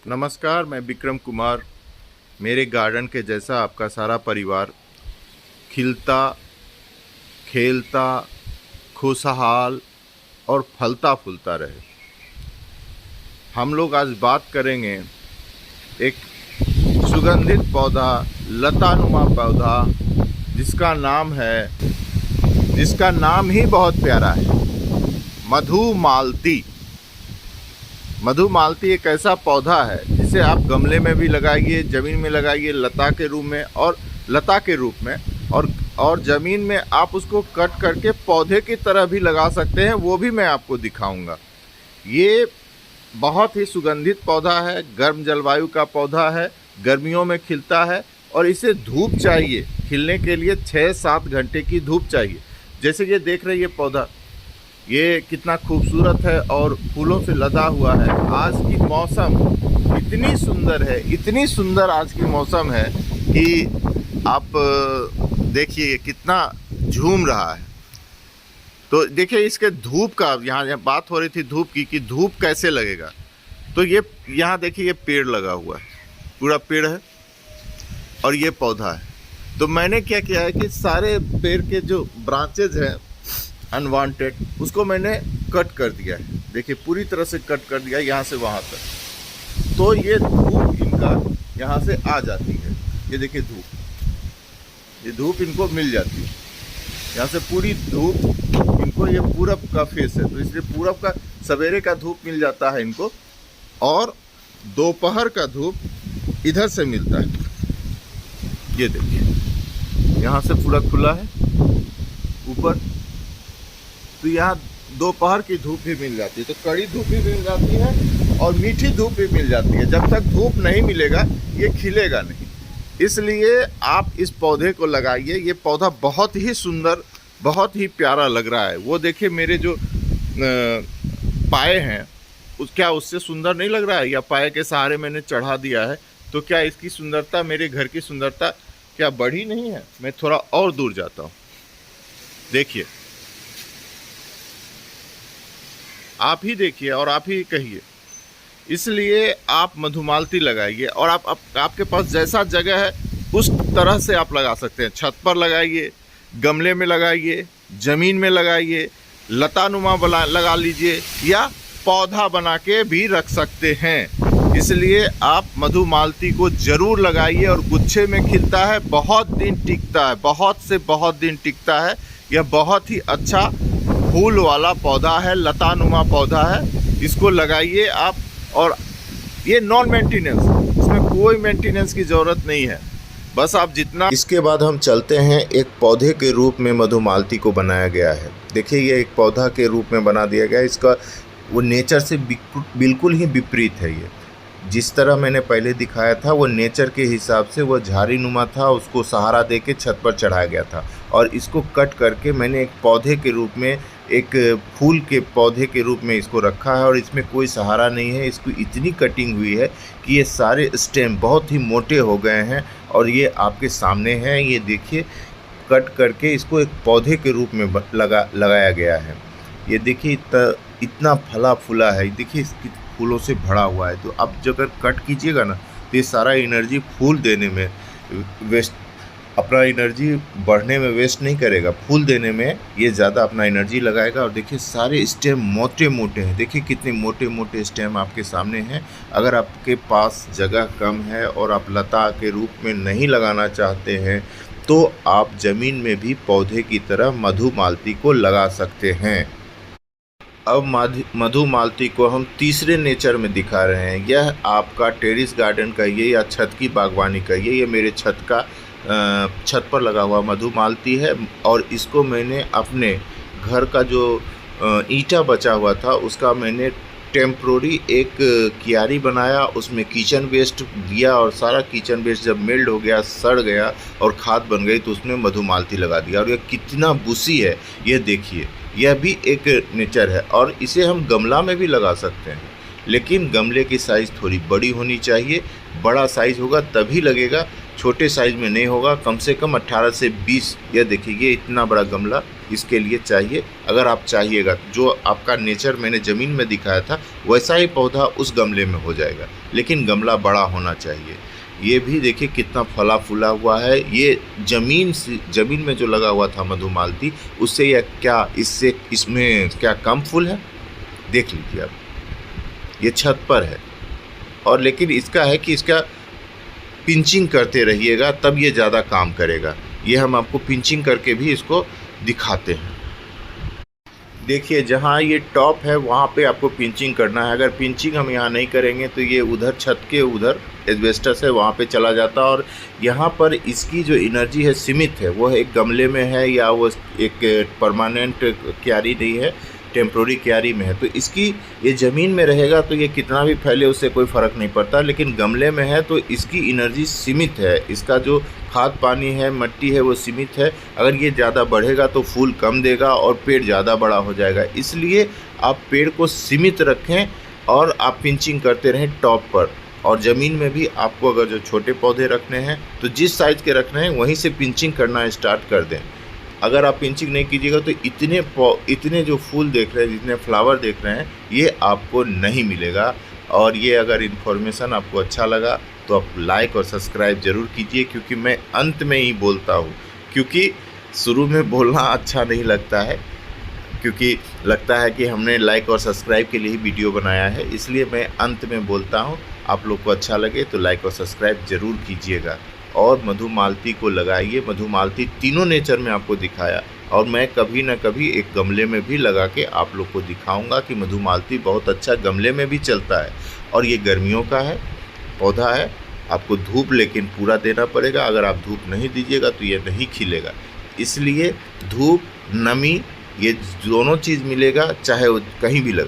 नमस्कार, मैं विक्रम कुमार। मेरे गार्डन के जैसा आपका सारा परिवार खिलता, खेलता, खुशहाल और फलता फूलता रहे। हम लोग आज बात करेंगे एक सुगंधित पौधा, लतानुमा पौधा, जिसका नाम ही बहुत प्यारा है, मधुमालती। मधुमालती एक ऐसा पौधा है जिसे आप गमले में भी लगाइए, ज़मीन में लगाइए, लता के रूप में और ज़मीन में आप उसको कट करके पौधे की तरह भी लगा सकते हैं। वो भी मैं आपको दिखाऊंगा। ये बहुत ही सुगंधित पौधा है, गर्म जलवायु का पौधा है, गर्मियों में खिलता है और इसे धूप चाहिए। खिलने के लिए 6-7 घंटे की धूप चाहिए। जैसे ये देख रहे हैं, ये पौधा ये कितना खूबसूरत है और फूलों से लदा हुआ है। आज की मौसम इतनी सुंदर है, इतनी सुंदर आज की मौसम है कि आप देखिए कितना झूम रहा है। तो देखिए इसके धूप का, यहाँ बात हो रही थी धूप की कि धूप कैसे लगेगा। तो ये यहाँ देखिए, ये पेड़ लगा हुआ है, पूरा पेड़ है और ये पौधा है। तो मैंने क्या किया है कि सारे पेड़ के जो ब्रांचेज हैं अनवांटेड, उसको मैंने कट कर दिया है। देखिए पूरी तरह से कट कर दिया, यहाँ से वहाँ तक। तो ये धूप इनका यहाँ से आ जाती है। ये देखिए ये धूप इनको मिल जाती है। यहाँ से पूरी धूप इनको, ये पूरब का फेस है तो इसलिए पूरब का सवेरे का धूप मिल जाता है इनको, और दोपहर का धूप इधर से मिलता है। ये देखिए यहाँ से पूरा खुला है ऊपर, तो यहाँ दोपहर की धूप भी मिल जाती है। तो कड़ी धूप भी मिल जाती है और मीठी धूप भी मिल जाती है। जब तक धूप नहीं मिलेगा ये खिलेगा नहीं। इसलिए आप इस पौधे को लगाइए। ये पौधा बहुत ही सुंदर, बहुत ही प्यारा लग रहा है। वो देखिए मेरे जो पाए हैं, क्या उससे सुंदर नहीं लग रहा है? या पाए के सहारे मैंने चढ़ा दिया है, तो क्या इसकी सुंदरता, मेरे घर की सुंदरता क्या बढ़ी नहीं है? मैं थोड़ा और दूर जाता हूँ। देखिए, आप ही देखिए और आप ही कहिए। इसलिए आप मधुमालती लगाइए और आपके पास जैसा जगह है उस तरह से आप लगा सकते हैं। छत पर लगाइए, गमले में लगाइए, ज़मीन में लगाइए, लतानुमा लगा लीजिए या पौधा बना के भी रख सकते हैं। इसलिए आप मधुमालती को ज़रूर लगाइए और गुच्छे में खिलता है, बहुत दिन टिकता है, बहुत से बहुत दिन टिकता है। यह बहुत ही अच्छा फूल वाला पौधा है, लतानुमा पौधा है। इसको लगाइए आप, और ये नॉन मेंटेनेंस, इसमें कोई मेंटेनेंस की ज़रूरत नहीं है, बस आप जितना। इसके बाद हम चलते हैं, एक पौधे के रूप में मधुमालती को बनाया गया है। देखिए ये एक पौधा के रूप में बना दिया गया है। इसका वो नेचर से बिल्कुल ही विपरीत है। ये जिस तरह मैंने पहले दिखाया था, वो नेचर के हिसाब से वो झाड़ीनुमा था, उसको सहारा दे के छत पर चढ़ाया गया था। और इसको कट करके मैंने एक पौधे के रूप में, एक फूल के पौधे के रूप में इसको रखा है। और इसमें कोई सहारा नहीं है। इसको इतनी कटिंग हुई है कि ये सारे स्टेम बहुत ही मोटे हो गए हैं और ये आपके सामने हैं। ये देखिए, कट करके इसको एक पौधे के रूप में लगाया गया है। ये देखिए इतना फला फूला है। देखिए इसकी फूलों से भरा हुआ है। तो अब जब कट कीजिएगा ना, तो ये सारा एनर्जी फूल देने में वेस्ट, अपना एनर्जी बढ़ने में वेस्ट नहीं करेगा, फूल देने में ये ज़्यादा अपना एनर्जी लगाएगा। और देखिए सारे स्टेम मोटे मोटे हैं। देखिए कितने मोटे मोटे स्टेम आपके सामने हैं। अगर आपके पास जगह कम है और आप लता के रूप में नहीं लगाना चाहते हैं, तो आप ज़मीन में भी पौधे की तरह मधुमालती को लगा सकते हैं। अब मधुमालती को हम तीसरे नेचर में दिखा रहे हैं। यह आपका टेरेस गार्डन कहिए या छत की बागवानी कहिए, ये मेरे छत पर लगा हुआ मधुमालती है। और इसको मैंने अपने घर का जो ईंटा बचा हुआ था, उसका मैंने टेम्प्रोरी एक क्यारी बनाया, उसमें किचन वेस्ट दिया और सारा किचन वेस्ट जब मेल्ट हो गया, सड़ गया और खाद बन गई, तो उसमें मधुमालती लगा दिया। और यह कितना बुशी है, यह देखिए। यह भी एक नेचर है और इसे हम गमला में भी लगा सकते हैं, लेकिन गमले की साइज़ थोड़ी बड़ी होनी चाहिए। बड़ा साइज़ होगा तभी लगेगा, छोटे साइज़ में नहीं होगा। कम से कम 18 से 20, यह देखिए ये इतना बड़ा गमला इसके लिए चाहिए। अगर आप चाहिएगा जो आपका नेचर मैंने ज़मीन में दिखाया था वैसा ही पौधा उस गमले में हो जाएगा, लेकिन गमला बड़ा होना चाहिए। ये भी देखिए कितना फला फूला हुआ है। ये ज़मीन में जो लगा हुआ था मधुमालती, उससे यह क्या इसमें क्या कम फूल है? देख लीजिए आप, ये छत पर है। और लेकिन इसका है कि इसका पिंचिंग करते रहिएगा तब ये ज़्यादा काम करेगा। ये हम आपको पिंचिंग करके भी इसको दिखाते हैं। देखिए जहाँ ये टॉप है वहाँ पे आपको पिंचिंग करना है। अगर पिंचिंग हम यहाँ नहीं करेंगे तो ये उधर छत के उधर एस्बेस्टस है वहाँ पे चला जाता, और यहाँ पर इसकी जो एनर्जी है सीमित है। वो एक गमले में है या वो एक परमानेंट क्यारी नहीं है, टेम्प्रोरी क्यारी में है। तो इसकी ये ज़मीन में रहेगा तो ये कितना भी फैले उससे कोई फ़र्क नहीं पड़ता, लेकिन गमले में है तो इसकी एनर्जी सीमित है। इसका जो खाद पानी है, मट्टी है, वो सीमित है। अगर ये ज़्यादा बढ़ेगा तो फूल कम देगा और पेड़ ज़्यादा बड़ा हो जाएगा। इसलिए आप पेड़ को सीमित रखें और आप पिंचिंग करते रहें टॉप पर। और ज़मीन में भी आपको अगर जो छोटे पौधे रखने हैं तो जिस साइज़ के रखने हैं वहीं से पिंचिंग करना स्टार्ट कर दें। अगर आप पिंचिंग नहीं कीजिएगा तो इतने जो फूल देख रहे हैं, जितने फ्लावर देख रहे हैं, ये आपको नहीं मिलेगा। और ये अगर इन्फॉर्मेशन आपको अच्छा लगा तो आप लाइक और सब्सक्राइब ज़रूर कीजिए, क्योंकि मैं अंत में ही बोलता हूँ, क्योंकि शुरू में बोलना अच्छा नहीं लगता है, क्योंकि लगता है कि हमने लाइक और सब्सक्राइब के लिए ही वीडियो बनाया है। इसलिए मैं अंत में बोलता हूँ। आप लोग को अच्छा लगे तो लाइक और सब्सक्राइब ज़रूर कीजिएगा और मधुमालती को लगाइए। मधुमालती तीनों नेचर में आपको दिखाया, और मैं कभी ना कभी एक गमले में भी लगा के आप लोग को दिखाऊंगा कि मधुमालती बहुत अच्छा गमले में भी चलता है। और ये गर्मियों का है, पौधा है। आपको धूप लेकिन पूरा देना पड़ेगा। अगर आप धूप नहीं दीजिएगा तो ये नहीं खिलेगा। इसलिए धूप, नमी, ये दोनों चीज़ मिलेगा, चाहे वो कहीं भी लगा।